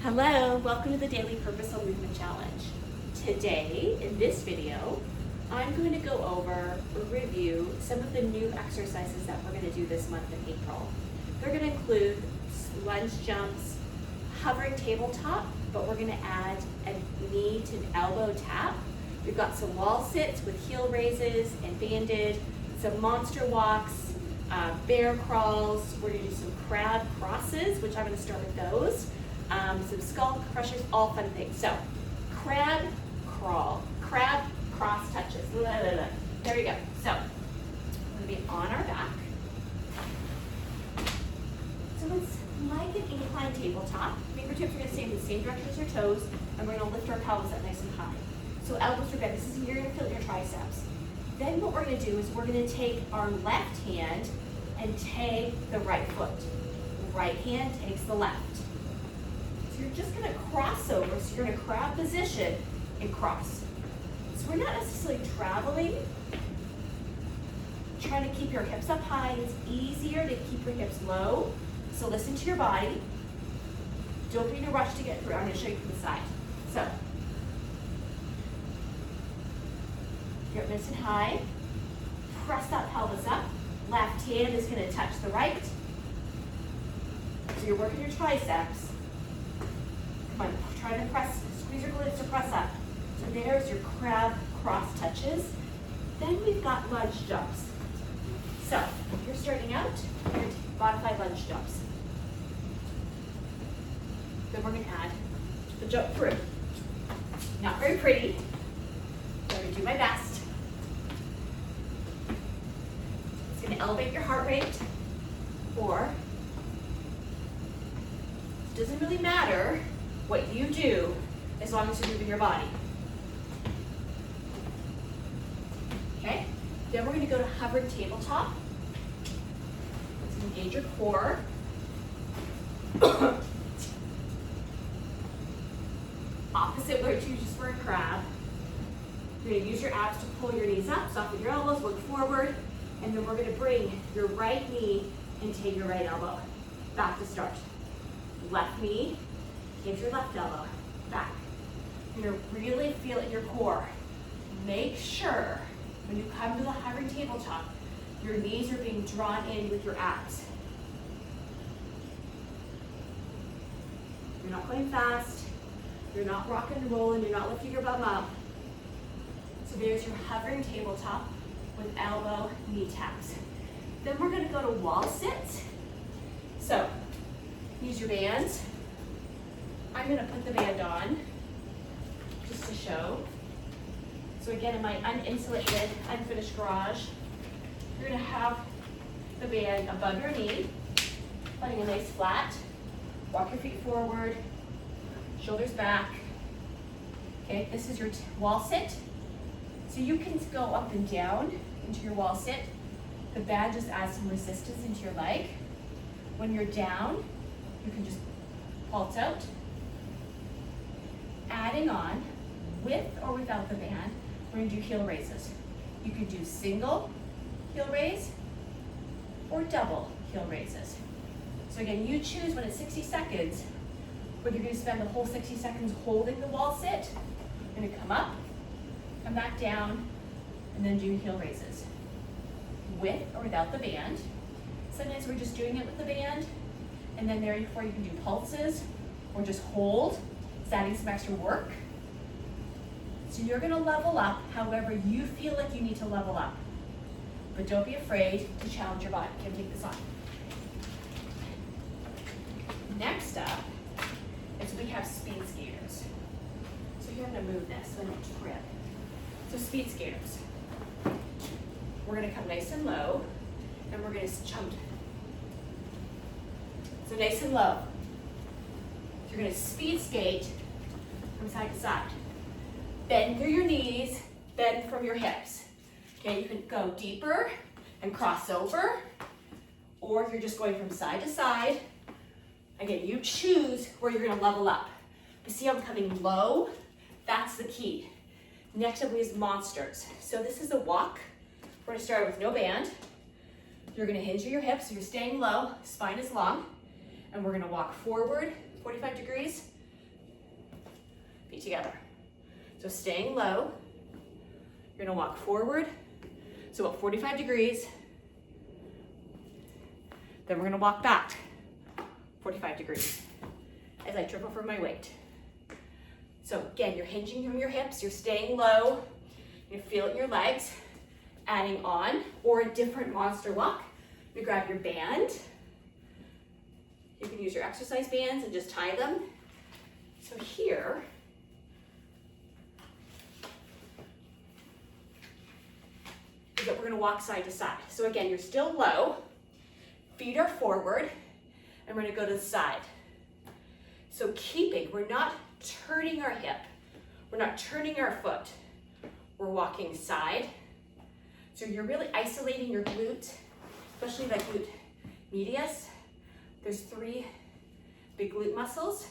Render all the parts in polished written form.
Hello, welcome to the Daily Purposeful Movement Challenge. Today, in this video, I'm going to go over or review some of the new exercises that we're going to do this month in April. They're going to include lunge jumps, hovering tabletop, but we're going to add a knee to elbow tap. We've got some wall sits with heel raises and banded, some monster walks, bear crawls. We're going to do some crab crosses, which I'm going to start with those. Some skull crushers, all fun things. So, crab crawl, crab cross touches. There we go. So, we're going to be on our back. So it's like an inclined tabletop. Fingertips are going to stay in the same direction as your toes, and we're going to lift our pelvis up nice and high. So elbows are bent. This is, you're going to feel your triceps. Then what we're going to do is we're going to take our left hand and take the right foot. Right hand takes the left. So you're just going to cross over. So you're in a crab position and cross. So we're not necessarily traveling, trying to keep your hips up high. It's easier to keep your hips low. So listen to your body. Don't be in a rush to get through. I'm going to show you from the side. So, you're up nice and high. Press that pelvis up. Left hand is going to touch the right. So you're working your triceps. Come on, try to press, squeeze your glutes to press up. So there's your crab cross touches. Then we've got lunge jumps. So, if you're starting out, you're going to modify lunge jumps. Then we're going to add the jump through. Not very pretty, but I'm going to do my best. It's going to elevate your heart rate, or it doesn't really matter what you do as long as you're moving your body. Okay? Then we're going to go to hovering tabletop. Let's engage your core. Opposite what you just for a crab. You're going to use your abs to pull your knees up, soften your elbows, look forward, and then we're going to bring your right knee and take your right elbow. Back to start. Left knee, take your left elbow, back. You're going to really feel it in your core. Make sure when you come to the hovering tabletop, your knees are being drawn in with your abs. You're not going fast. You're not rocking and rolling. You're not lifting your bum up. So there's your hovering tabletop with elbow, knee taps. Then we're going to go to wall sits. So use your bands. I'm going to put the band on just to show. So again, in my uninsulated, unfinished garage, you're going to have the band above your knee, letting a nice flat. Walk your feet forward, shoulders back. Okay, this is your wall sit. So you can go up and down into your wall sit. The band just adds some resistance into your leg. When you're down, you can just pulse out. Adding on, with or without the band, we're going to do heel raises. You can do single heel raise or double heel raises. So again, you choose when it's 60 seconds, whether you're going to spend the whole 60 seconds holding the wall sit. You're going to come up, come back down, and then do heel raises. With or without the band. Sometimes we're just doing it with the band, and then therefore you can do pulses or just hold. It's adding some extra work. So you're going to level up however you feel like you need to level up. But don't be afraid to challenge your body. Can take this on. Next up is we have speed skaters. So here I'm going to move this so I don't trip. So speed skaters. We're going to come nice and low, and we're going to jump. So nice and low. So you're going to speed skate from side to side. Bend through your knees, bend from your hips. Okay, you can go deeper and cross over, or if you're just going from side to side, again, you choose where you're going to level up. You see I'm coming low? That's the key. Next up is monsters. So this is a walk. We're going to start with no band. You're going to hinge your hips, so you're staying low, spine is long, and we're going to walk forward 45 degrees feet together. So staying low, you're gonna walk forward, so about 45 degrees. Then we're gonna walk back 45 degrees as I triple for my weight. So again, you're hinging from your hips, you're staying low, you feel it in your legs, adding on, or a different monster walk. You grab your band. You can use your exercise bands and just tie them. So here, is that we're gonna walk side to side. So again, you're still low, feet are forward, and we're gonna go to the side. So keeping, we're not turning our hip, we're not turning our foot, we're walking side. So you're really isolating your glute, especially that glute medius. There's 3 big glute muscles.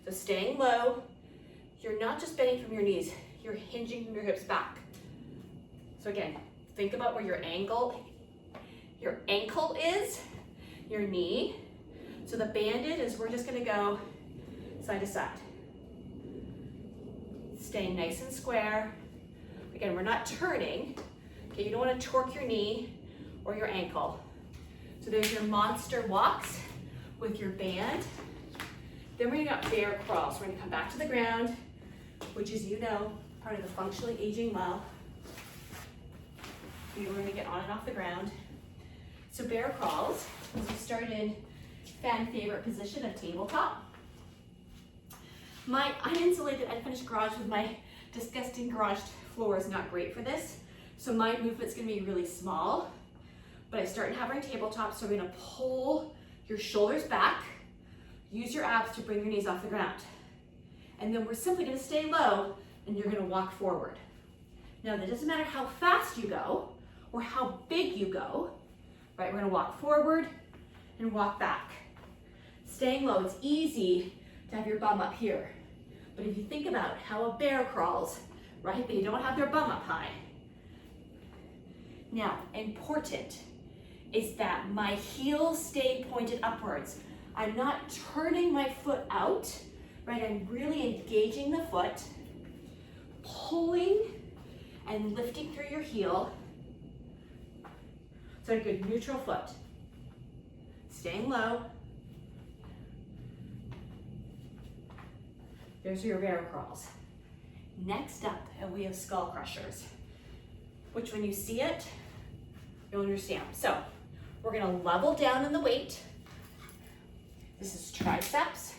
So staying low, you're not just bending from your knees, you're hinging from your hips back. So again, think about where your ankle is, your knee. So the banded is we're just gonna go side to side. Staying nice and square. Again, we're not turning. Okay, you don't want to torque your knee or your ankle. So there's your monster walks with your band. Then we're gonna bear crawls. We're gonna come back to the ground, which is, you know, part of the functionally aging well. We're gonna get on and off the ground. So bear crawls, as we start in fan favorite position of tabletop. My uninsulated unfinished garage with my disgusting garage floor is not great for this. So my movement's gonna be really small, but I start in hovering tabletop, so we're gonna pull your shoulders back, use your abs to bring your knees off the ground. And then we're simply gonna stay low and you're gonna walk forward. Now that doesn't matter how fast you go or how big you go, right? We're gonna walk forward and walk back. Staying low, it's easy to have your bum up here. But if you think about how a bear crawls, right? They don't have their bum up high. Now, important is that my heels stay pointed upwards. I'm not turning my foot out, right? I'm really engaging the foot, pulling and lifting through your heel. So a good neutral foot. Staying low. There's your bear crawls. Next up, we have skull crushers, which when you see it, you'll understand. So we're gonna level down in the weight. This is triceps.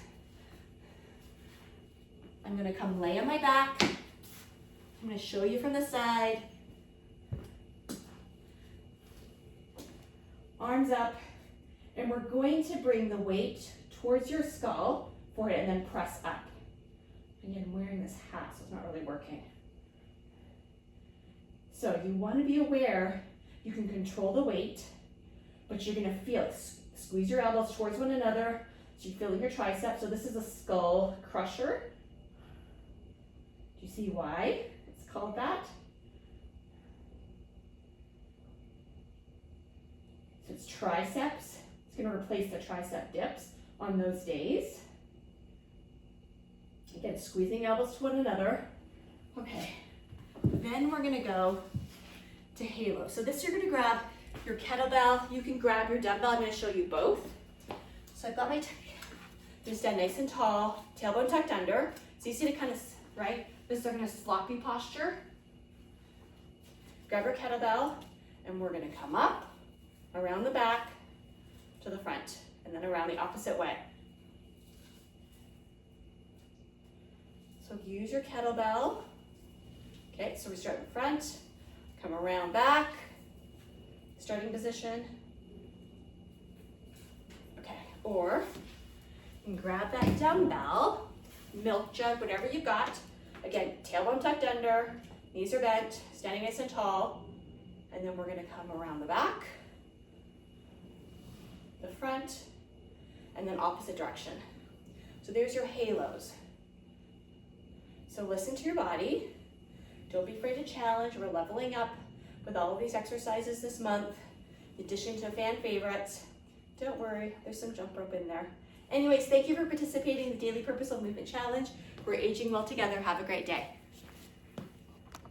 I'm gonna come lay on my back. I'm gonna show you from the side. Arms up, and we're going to bring the weight towards your skull, forehead, and then press up. Again, I'm wearing this hat, so it's not really working. So you want to be aware you can control the weight, but you're going to feel it. Squeeze your elbows towards one another, so you're feeling your triceps. So this is a skull crusher. Do you see why it's called that? So it's triceps. It's going to replace the tricep dips on those days. Again, squeezing elbows to one another. Okay, then we're gonna go to halo. So this, you're gonna grab your kettlebell. You can grab your dumbbell. I'm gonna show you both. So I've got my, just stand nice and tall, tailbone tucked under. So you see the kind of, right? This is our kind of sloppy posture. Grab your kettlebell, and we're gonna come up, around the back, to the front, and then around the opposite way. So use your kettlebell. Okay, so we start in front, come around back, starting position. Okay, or you can grab that dumbbell, milk jug, whatever you got. Again, tailbone tucked under, knees are bent, standing nice and tall. And then we're gonna come around the back, the front, and then opposite direction. So there's your halos. So listen to your body. Don't be afraid to challenge. We're leveling up with all of these exercises this month, in addition to fan favorites. Don't worry, there's some jump rope in there. Anyways, thank you for participating in the Daily Purposeful Movement Challenge. We're aging well together. Have a great day.